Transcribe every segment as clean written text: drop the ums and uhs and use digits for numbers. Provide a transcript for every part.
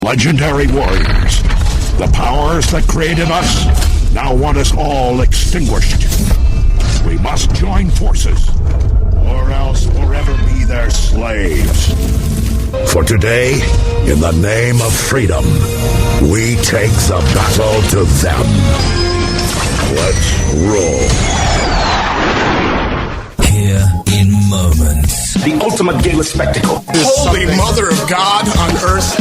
Legendary warriors, the powers that created us now want us all extinguished. We must join forces, or else forever be their slaves. For today, in the name of freedom, we take the battle to them. Let's roll. Here in moments. The ultimate gala spectacle. Holy Mother of God on earth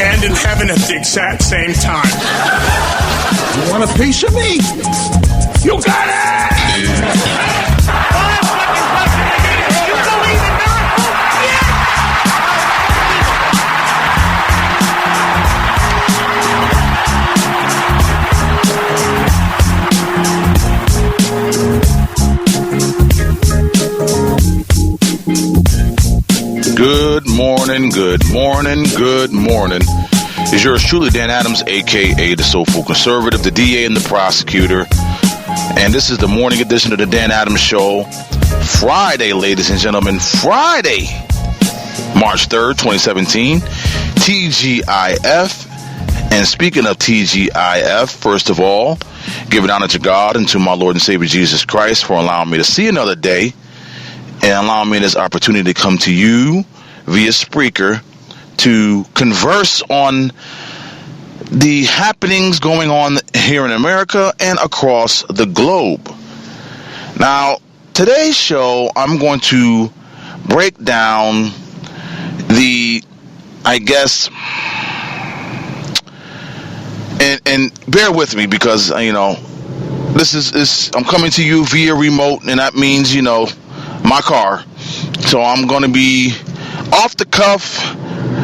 and in heaven at the exact same time. You want a piece of me? You got it! Good morning, good morning, good morning. It's yours truly, Dan Adams, a.k.a. the soulful-conservative, the DA and the prosecutor. And this is the morning edition of the Dan Adams Show. Friday, ladies and gentlemen, Friday, March 3rd, 2017, TGIF. And speaking of TGIF, first of all, giving honor to God and to my Lord and Savior Jesus Christ for allowing me to see another day and allowing me this opportunity to come to you via Spreaker to converse on the happenings going on here in America and across the globe. Now, today's show, I'm going to break down the, I guess, and bear with me because, this is I'm coming to you via remote, and that means, my car. So I'm going to be off the cuff,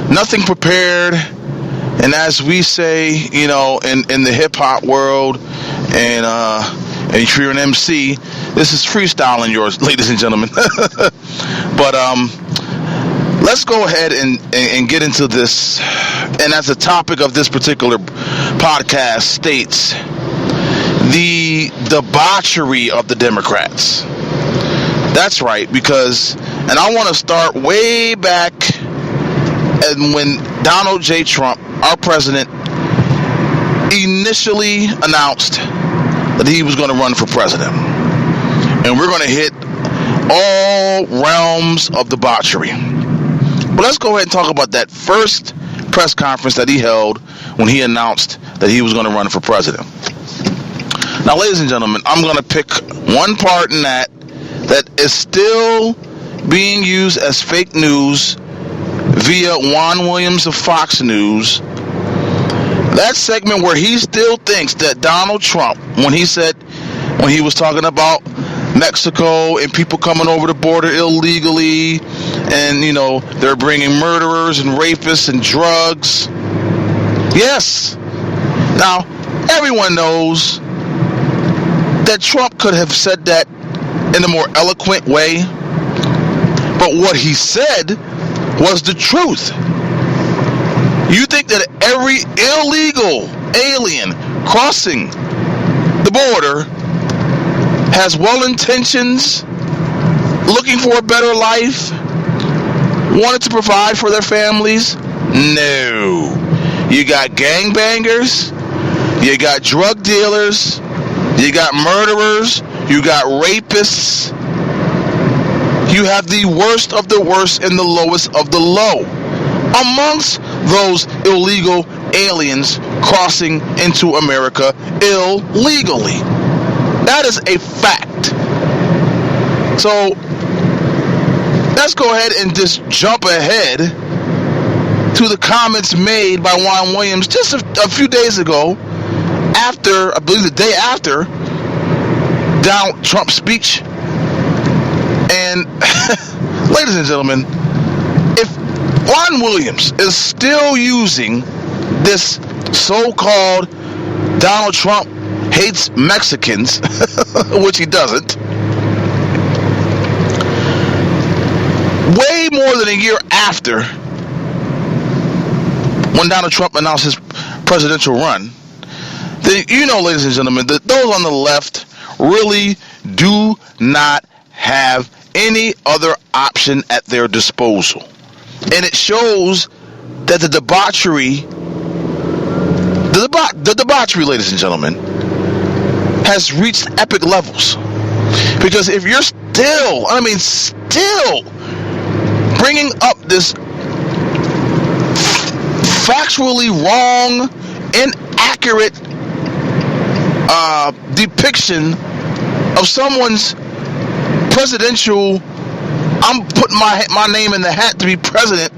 nothing prepared, and as we say, in the hip-hop world, and if you're an MC, this is freestyling yours, ladies and gentlemen. But let's go ahead and get into this. And as the topic of this particular podcast states, the debauchery of the Democrats. That's right, and I want to start way back and when Donald J. Trump, our president, initially announced that he was going to run for president. And we're going to hit all realms of debauchery. But let's go ahead and talk about that first press conference that he held when he announced that he was going to run for president. Now, ladies and gentlemen, I'm going to pick one part in that is still being used as fake news via Juan Williams of Fox News. That segment where he still thinks that Donald Trump, when he was talking about Mexico and people coming over the border illegally, and they're bringing murderers and rapists and drugs. Yes. Now, everyone knows that Trump could have said that in a more eloquent way, but what he said was the truth. You think that every illegal alien crossing the border has well intentions, looking for a better life, wanted to provide for their families? No. You got gangbangers, you got drug dealers, you got murderers, you got rapists. You have the worst of the worst and the lowest of the low amongst those illegal aliens crossing into America illegally. That is a fact. So let's go ahead and just jump ahead to the comments made by Juan Williams just a few days ago, after, I believe the day after Donald Trump's speech. And ladies and gentlemen, if Juan Williams is still using this so-called Donald Trump hates Mexicans, which he doesn't, way more than a year after when Donald Trump announced his presidential run, then ladies and gentlemen, that those on the left really do not have any other option at their disposal. And it shows that the debauchery The debauchery, ladies and gentlemen, has reached epic levels. Because if you're still bringing up this factually wrong, inaccurate depiction of someone's presidential, I'm putting my name in the hat to be president,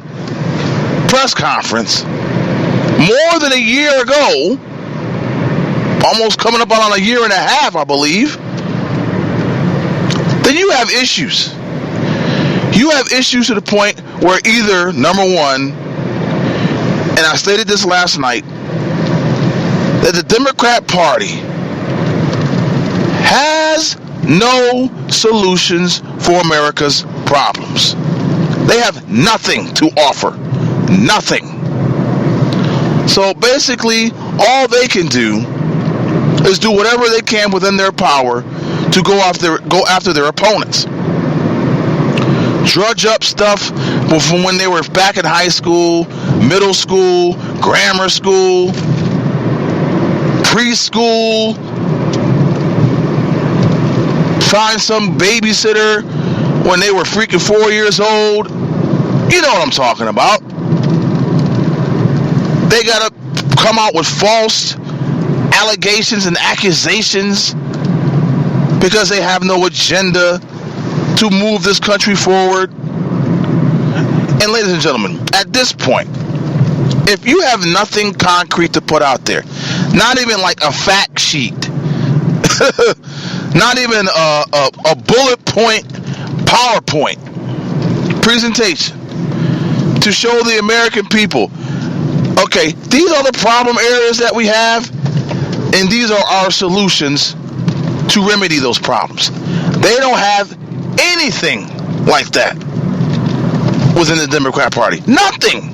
press conference more than a year ago, almost coming up on a year and a half, I believe, then you have issues. You have issues to the point where either, number one, and I stated this last night, that the Democrat Party has no solutions for America's problems. They have nothing to offer. Nothing. So basically, all they can do is do whatever they can within their power to go after their opponents. Drudge up stuff from when they were back in high school, middle school, grammar school, preschool. Find some babysitter when they were freaking 4 years old. You know what I'm talking about. They gotta come out with false allegations and accusations because they have no agenda to move this country forward. And ladies and gentlemen, at this point, if you have nothing concrete to put out there, not even like a fact sheet, not even a bullet point PowerPoint presentation to show the American people, okay, these are the problem areas that we have, and these are our solutions to remedy those problems. They don't have anything like that within the Democrat Party. Nothing.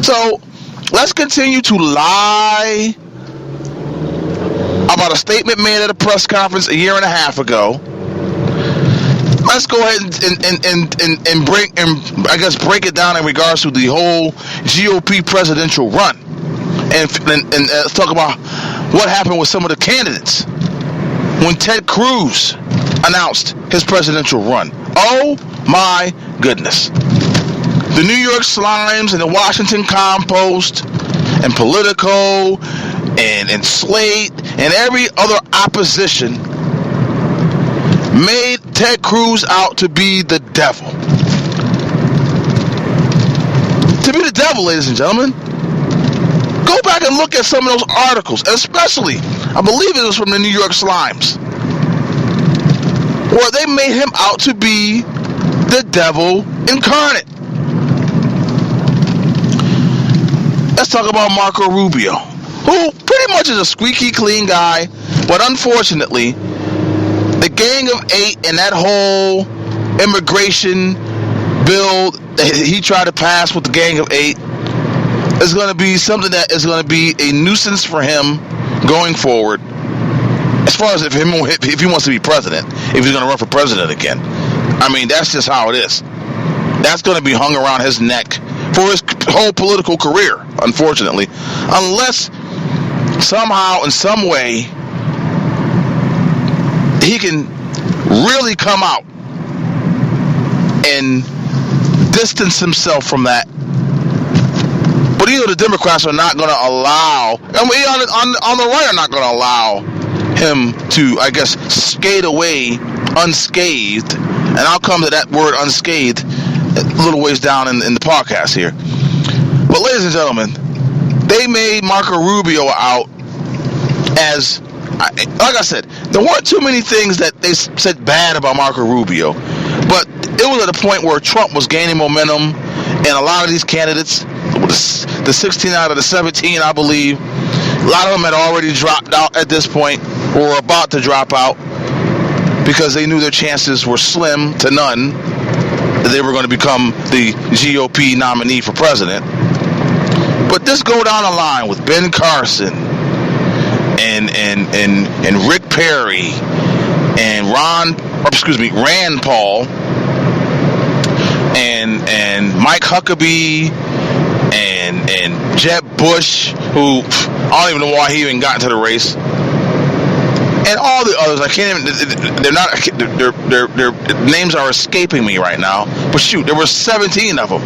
So let's continue to lie about a statement made at a press conference a year and a half ago. Let's go ahead and break it down in regards to the whole GOP presidential run, and let's talk about what happened with some of the candidates when Ted Cruz announced his presidential run. Oh my goodness. The New York Slimes and the Washington Compost and Politico and Slate and every other opposition made Ted Cruz out to be the devil. To be the devil, ladies and gentlemen. Go back and look at some of those articles, especially, I believe it was from the New York Slimes, where they made him out to be the devil incarnate. Let's talk about Marco Rubio, who pretty much is a squeaky clean guy, but unfortunately, the Gang of Eight and that whole immigration bill that he tried to pass with the Gang of Eight is going to be something that is going to be a nuisance for him going forward. As far as if he wants to be president, if he's going to run for president again. I mean, that's just how it is. That's going to be hung around his neck for his whole political career, unfortunately. Unless somehow, in some way, he can really come out and distance himself from that. But either the Democrats are not going to allow, and we on the right are not going to allow him to, I guess, skate away unscathed. And I'll come to that word unscathed a little ways down in the podcast here. But ladies and gentlemen, they made Marco Rubio out as, like I said, there weren't too many things that they said bad about Marco Rubio, but it was at a point where Trump was gaining momentum, and a lot of these candidates, the 16 out of the 17, I believe, a lot of them had already dropped out at this point, or were about to drop out, because they knew their chances were slim to none that they were going to become the GOP nominee for president. But this go down the line with Ben Carson and Rick Perry and Rand Paul and Mike Huckabee and Jeb Bush, who I don't even know why he even got into the race, and all the others. I can't even. They're not. Their names are escaping me right now. But shoot, there were 17 of them.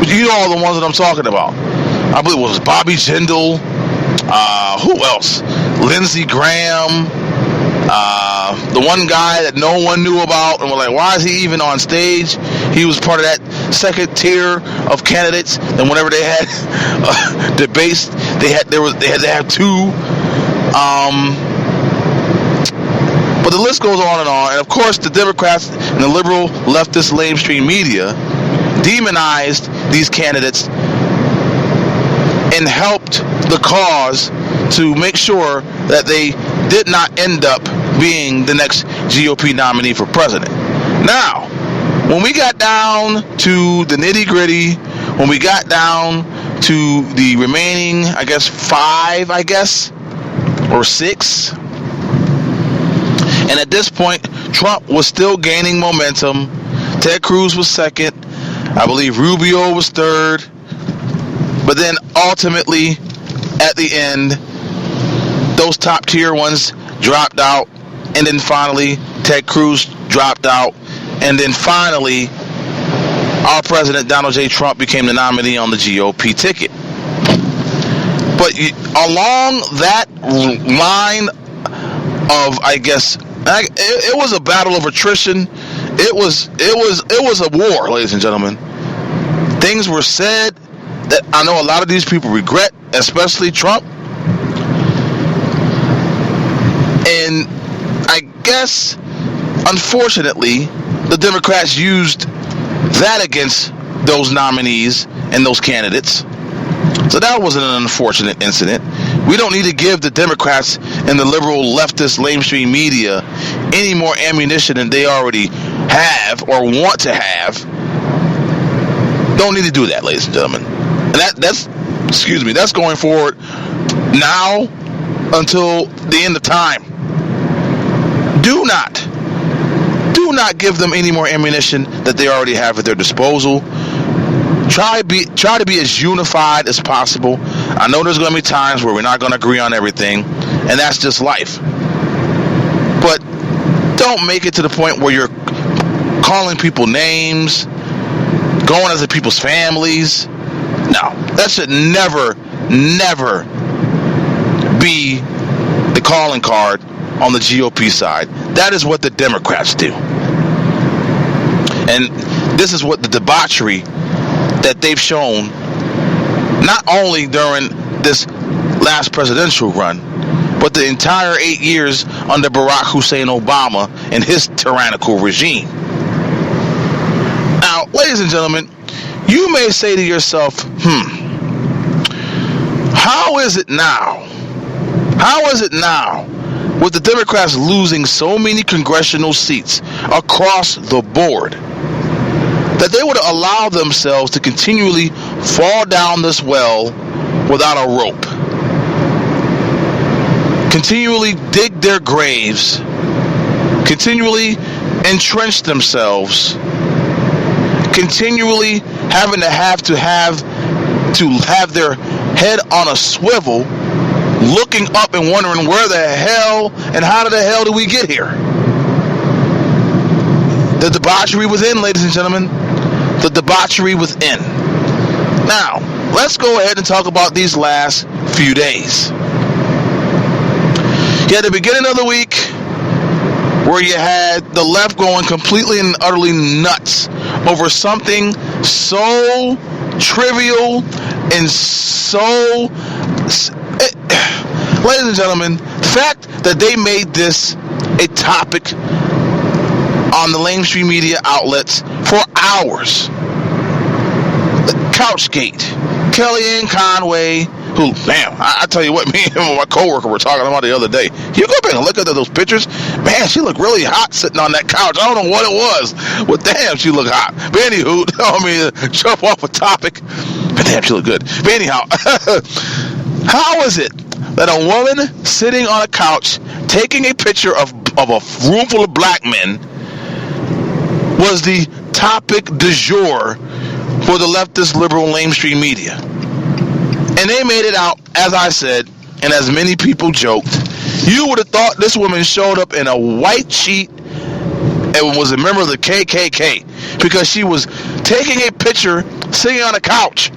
You know all the ones that I'm talking about. I believe it was Bobby Jindal. Who else? Lindsey Graham. The one guy that no one knew about, and we're like, why is he even on stage? He was part of that second tier of candidates. And whenever they had debates, they had to have two. But the list goes on. And of course, the Democrats and the liberal leftist lamestream media demonized these candidates and helped the cause to make sure that they did not end up being the next GOP nominee for president. Now, when we got down to the nitty-gritty, when we got down to the remaining, 5, or 6, and at this point, Trump was still gaining momentum. Ted Cruz was second. I believe Rubio was third. But then ultimately, at the end, those top tier ones dropped out. And then finally, Ted Cruz dropped out. And then finally, our president, Donald J. Trump, became the nominee on the GOP ticket. But along that line of, it was a battle of attrition. It was a war, ladies and gentlemen. Things were said that I know a lot of these people regret, especially Trump. And I guess, unfortunately, the Democrats used that against those nominees and those candidates. So that was an unfortunate incident. We don't need to give the Democrats and the liberal leftist lamestream media any more ammunition than they already have or want to have. Don't need to do that, ladies and gentlemen. And that's going forward now until the end of time. Do not give them any more ammunition that they already have at their disposal. Try to be as unified as possible. I know there's going to be times where we're not going to agree on everything, and that's just life. But don't make it to the point where you're calling people names, going after people's families. No, that should never be the calling card on the GOP side. That is what the Democrats do. And this is what the debauchery that they've shown, not only during this last presidential run, but the entire 8 years under Barack Hussein Obama and his tyrannical regime. Now, ladies and gentlemen, you may say to yourself, how is it now? With the Democrats losing so many congressional seats across the board, that they would allow themselves to continually fall down this well without a rope, continually dig their graves, continually entrench themselves, continually having to have their head on a swivel, looking up and wondering where the hell and how the hell did we get here? The debauchery within, ladies and gentlemen. The debauchery within. Now, let's go ahead and talk about these last few days. You had the beginning of the week where you had the left going completely and utterly nuts over something so trivial and so... Ladies and gentlemen, the fact that they made this a topic on the mainstream media outlets for hours. Couchgate, Kellyanne Conway, who, damn, I tell you what, me and my coworker were talking about the other day. You go back and look at those pictures, man, she looked really hot sitting on that couch. I don't know what it was, but damn, she looked hot. But anywho, I mean, jump off a topic, but damn, she looked good. But anyhow, how is it that a woman sitting on a couch taking a picture of a room full of black men was the topic du jour for the leftist, liberal, mainstream media. And they made it out, as I said, and as many people joked, you would have thought this woman showed up in a white sheet and was a member of the KKK because she was taking a picture sitting on a couch.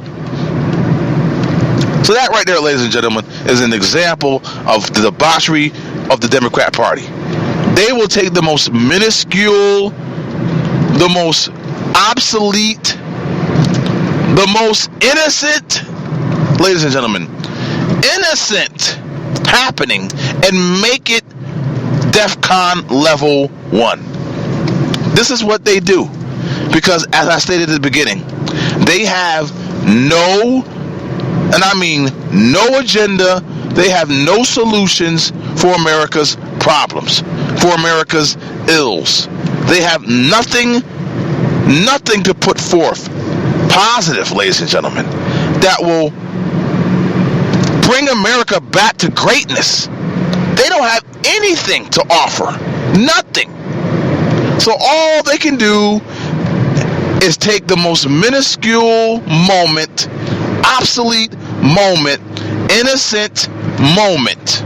So that right there, ladies and gentlemen, is an example of the debauchery of the Democrat Party. They will take the most minuscule, the most obsolete, the most innocent, ladies and gentlemen, innocent happening and make it DEFCON level 1. This is what they do. Because as I stated at the beginning, they have no, and I mean no agenda, they have no solutions for America's problems, for America's ills. They have nothing to put forth positive, ladies and gentlemen, that will bring America back to greatness. They don't have anything to offer. Nothing. So all they can do is take the most minuscule moment, obsolete moment, innocent moment,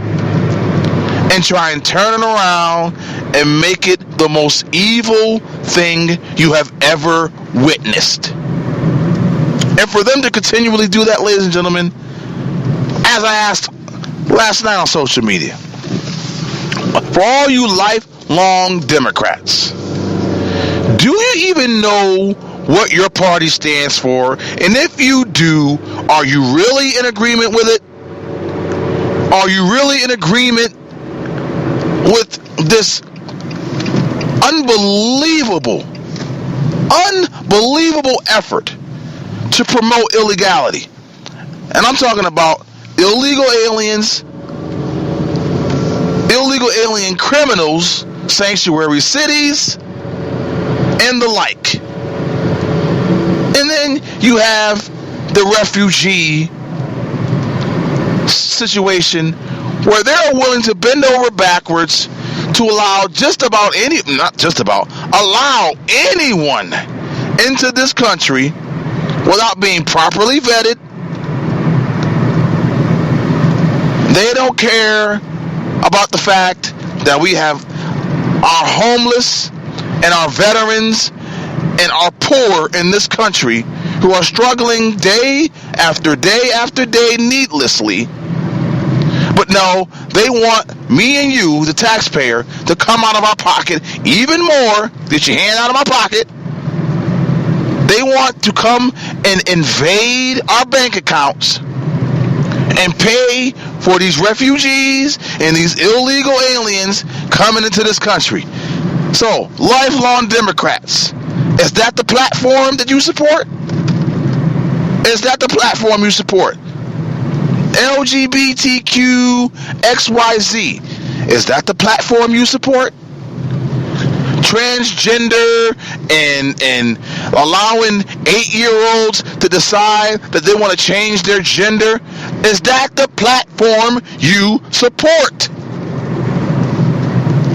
and try and turn it around and make it the most evil thing you have ever witnessed. And for them to continually do that, ladies and gentlemen, as I asked last night on social media, for all you lifelong Democrats, do you even know what your party stands for? And if you do, are you really in agreement with it? Are you really in agreement with this unbelievable effort to promote illegality? And I'm talking about illegal aliens, illegal alien criminals, sanctuary cities, and the like. And then you have the refugee situation where they're willing to bend over backwards to allow allow anyone into this country without being properly vetted. They don't care about the fact that we have our homeless and our veterans and our poor in this country who are struggling day after day after day needlessly. But no, they want me and you, the taxpayer, to come out of our pocket even more. Get your hand out of my pocket. They want to come and invade our bank accounts and pay for these refugees and these illegal aliens coming into this country. So, lifelong Democrats, is that the platform that you support? Is that the platform you support? LGBTQ XYZ, is that the platform you support? Transgender and allowing 8-year-olds to decide that they want to change their gender, is that the platform you support?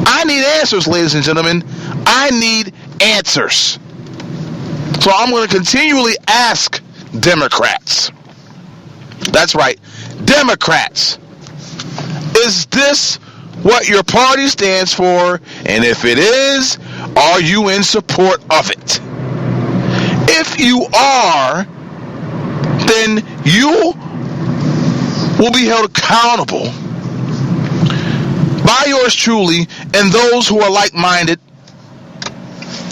I need answers, ladies and gentlemen. I need answers. So I'm going to continually ask Democrats. That's right, Democrats. Is this what your party stands for? And if it is, are you in support of it? If you are, then you will be held accountable by yours truly and those who are like-minded.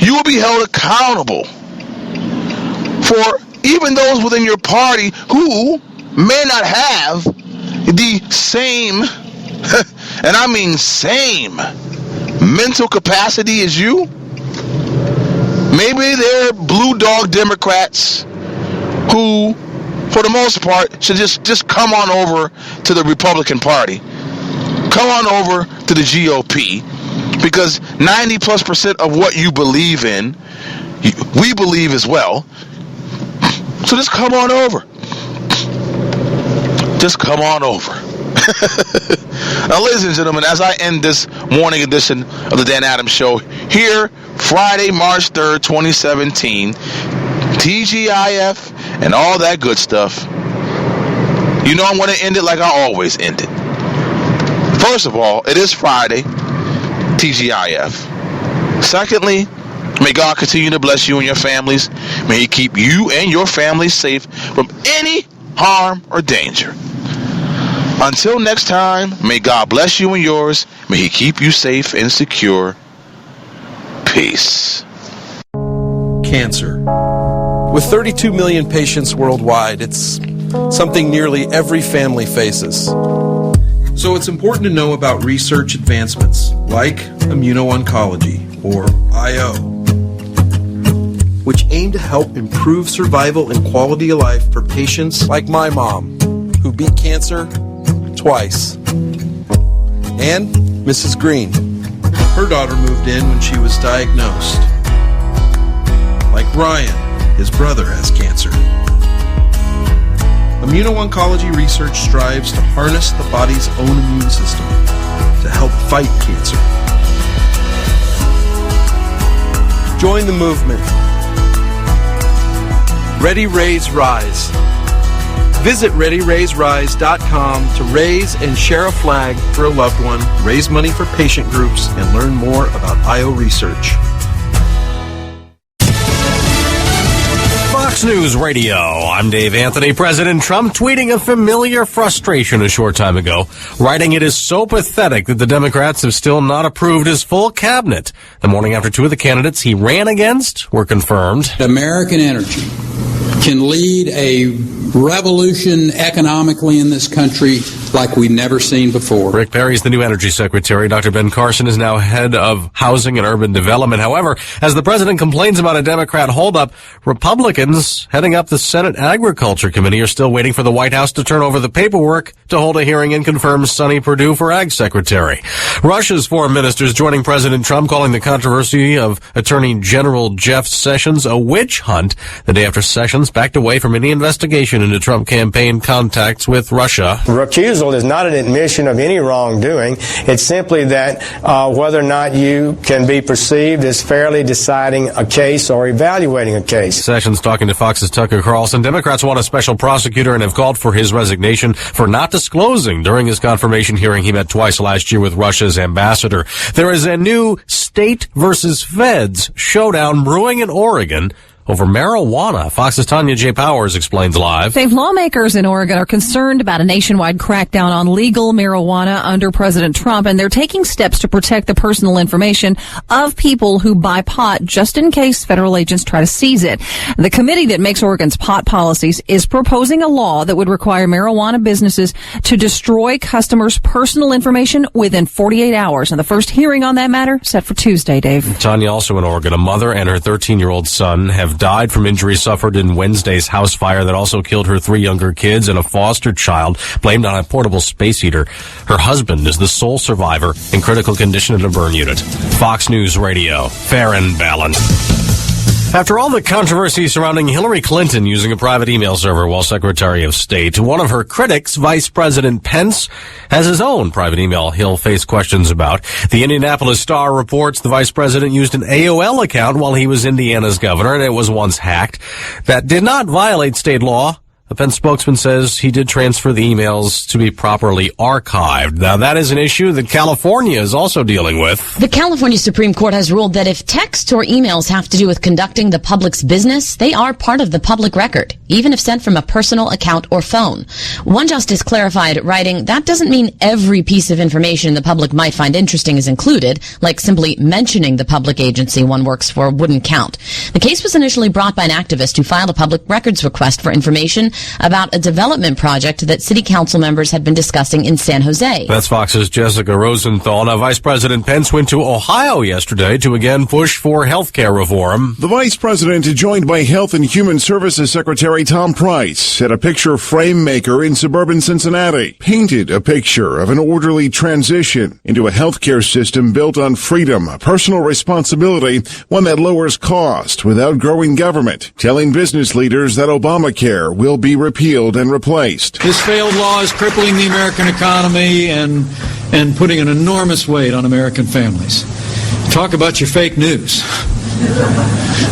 You will be held accountable for even those within your party who may not have the same, and I mean same, mental capacity as you. Maybe they're blue dog Democrats who, for the most part, should just come on over to the Republican Party. Come on over to the GOP, because 90+% of what you believe in, we believe as well. So just come on over. Just come on over. Now, ladies and gentlemen, as I end this morning edition of the Dan Adams Show here, Friday, March 3rd, 2017, TGIF, and all that good stuff. You know I'm going to end it like I always end it. First of all, it is Friday, TGIF. Secondly, may God continue to bless you and your families. May He keep you and your families safe from any harm or danger. Until next time, may God bless you and yours. May He keep you safe and secure. Peace. Cancer. With 32 million patients worldwide, it's something nearly every family faces. So it's important to know about research advancements like immuno-oncology, or IO, which aim to help improve survival and quality of life for patients like my mom, who beat cancer twice. And Mrs. Green. Her daughter moved in when she was diagnosed. Like Ryan, his brother has cancer. Immuno-oncology research strives to harness the body's own immune system to help fight cancer. Join the movement. Ready, Raise, Rise. Visit ReadyRaiseRise.com to raise and share a flag for a loved one, raise money for patient groups, and learn more about IO research. Fox News Radio. I'm Dave Anthony. President Trump tweeting a familiar frustration a short time ago, writing it is so pathetic that the Democrats have still not approved his full cabinet. The morning after two of the candidates he ran against were confirmed. American energy can lead a revolution economically in this country like we've never seen before. Rick Perry's the new energy secretary. Dr. Ben Carson is now head of housing and urban development. However, as the president complains about a Democrat holdup, Republicans heading up the Senate Agriculture Committee are still waiting for the White House to turn over the paperwork to hold a hearing and confirm Sonny Perdue for Ag Secretary. Russia's foreign ministers joining President Trump, calling the controversy of Attorney General Jeff Sessions a witch hunt the day after Sessions backed away from any investigation into Trump campaign contacts with Russia. Recusal is not an admission of any wrongdoing. It's simply that whether or not you can be perceived as fairly deciding a case or evaluating a case. Sessions talking to Fox's Tucker Carlson. Democrats want a special prosecutor and have called for his resignation for not disclosing during his confirmation hearing he met twice last year with Russia's ambassador. There is a new state versus feds showdown brewing in Oregon over marijuana. Fox's Tanya J. Powers explains live. Dave, lawmakers in Oregon are concerned about a nationwide crackdown on legal marijuana under President Trump, and they're taking steps to protect the personal information of people who buy pot just in case federal agents try to seize it. The committee that makes Oregon's pot policies is proposing a law that would require marijuana businesses to destroy customers' personal information within 48 hours. And the first hearing on that matter set for Tuesday, Dave. Tanya, also in Oregon, a mother and her 13-year-old son have died from injuries suffered in Wednesday's house fire that also killed her 3 younger kids and a foster child blamed on a portable space heater. Her husband is the sole survivor in critical condition in a burn unit. Fox News Radio, fair and balanced. After all the controversy surrounding Hillary Clinton using a private email server while Secretary of State, one of her critics, Vice President Pence, has his own private email he'll face questions about. The Indianapolis Star reports the Vice President used an AOL account while he was Indiana's governor, and it was once hacked. That did not violate state law. The Pence spokesman says he did transfer the emails to be properly archived. Now, that is an issue that California is also dealing with. The California Supreme Court has ruled that if texts or emails have to do with conducting the public's business, they are part of the public record, even if sent from a personal account or phone. One justice clarified, writing, that doesn't mean every piece of information the public might find interesting is included, like simply mentioning the public agency one works for wouldn't count. The case was initially brought by an activist who filed a public records request for information about a development project that city council members had been discussing in San Jose. That's Fox's Jessica Rosenthal. Now, Vice President Pence went to Ohio yesterday to again push for health care reform. The Vice President, joined by Health and Human Services Secretary Tom Price, at a picture frame maker in suburban Cincinnati, painted a picture of an orderly transition into a health care system built on freedom, personal responsibility, one that lowers cost without growing government, telling business leaders that Obamacare will be repealed and replaced. This failed law is crippling the American economy and putting an enormous weight on American families. Talk about your fake news.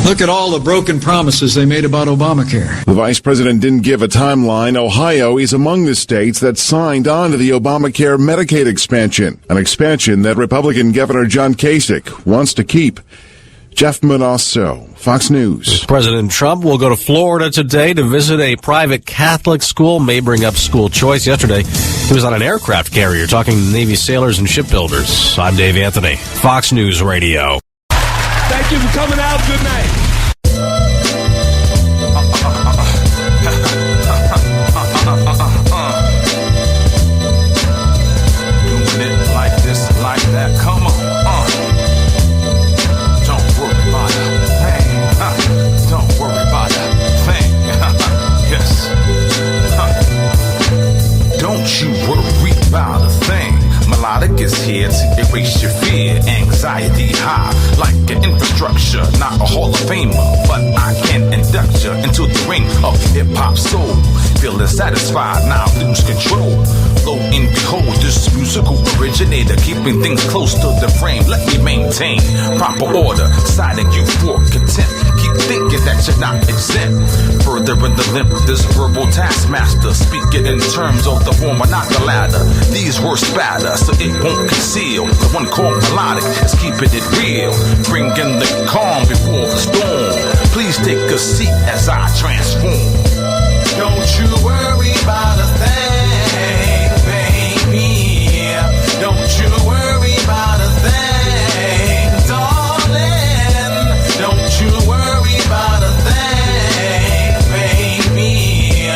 Look at all the broken promises they made about Obamacare. The vice president didn't give a timeline. Ohio is among the states that signed on to the Obamacare Medicaid expansion, an expansion that Republican Governor John Kasich wants to keep. Jeff Manasso, Fox News. President Trump will go to Florida today to visit a private Catholic school, may bring up school choice. Yesterday, he was on an aircraft carrier talking to Navy sailors and shipbuilders. I'm Dave Anthony, Fox News Radio. Thank you for coming out. Good night. Doing it like this, like that. Come on. Don't worry about a thing. Don't worry about a thing. Yes. Don't you worry about a thing. Melodic is here to erase your fear. Anxiety high, like an infrastructure. Not a Hall of Famer, but I can induct you into the ring of hip-hop soul. Feeling satisfied, now lose control. Lo and behold, this musical originator, keeping things close to the frame. Let me maintain proper order, siding you for contempt. Keep thinking that you're not exempt. Further in the limp, this verbal taskmaster, speaking in terms of the former, not the latter. These words spatter, so it won't conceal. The one called melodic is keeping it real, bringing the calm before the storm. Please take a seat as I transform. Don't you worry about a thing, baby. Don't you worry about a thing, darling. Don't you worry about a thing, baby.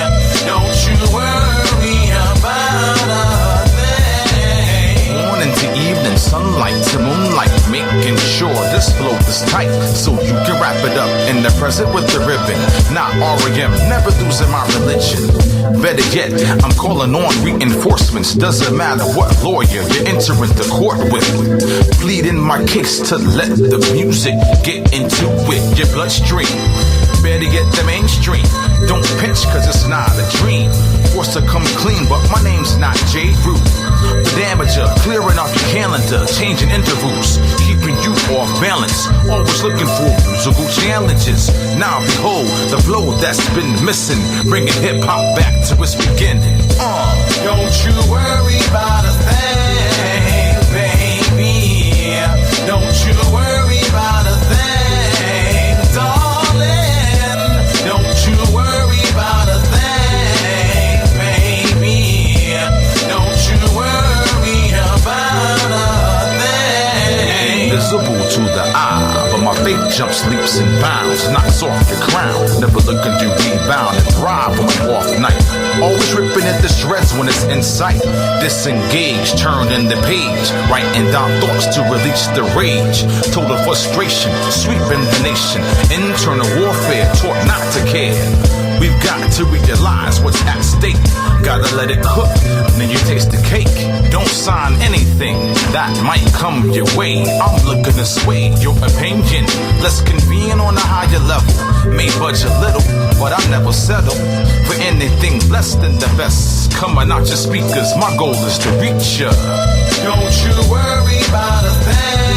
Don't you worry about a thing. Morning to evening, sunlight to moonlight, making sure this flow is tight, so you can wrap it up in the present with the ribbon. Not R.E.M., never losing my religion. Better yet, I'm calling on reinforcements. Doesn't matter what lawyer you're entering the court with. Pleading my case to let the music get into it, your bloodstream. Better get the mainstream. Don't pitch cause it's not a dream. Forced to come clean, but my name's not J. Root. The damager, clearing off your calendar, changing intervals, keeping you off balance. Always looking for musical challenges. Now behold, the flow that's been missing, bringing hip-hop back to its beginning. Don't you worry about a thing, baby. Don't you worry about a thing, darling. Don't you worry about a thing, baby. Don't you worry about a thing. Invisible to the eye, but my faith jumps, leaps and bounds, knocks off your crown. Never looking to rebound and thrive on an off night. Always ripping at the shreds when it's in sight. Disengaged, turning the page, writing down thoughts to release the rage. Total frustration, sweeping the nation. Internal warfare, taught not to care. We've got to realize what's at stake. Gotta let it cook, then you taste the cake. Don't sign anything that might come your way. I'm looking to sway your opinion. Let's convene on a higher level. May budge a little, but I never settle for anything less than the best. Coming out your speakers, my goal is to reach ya. Don't you worry about a thing.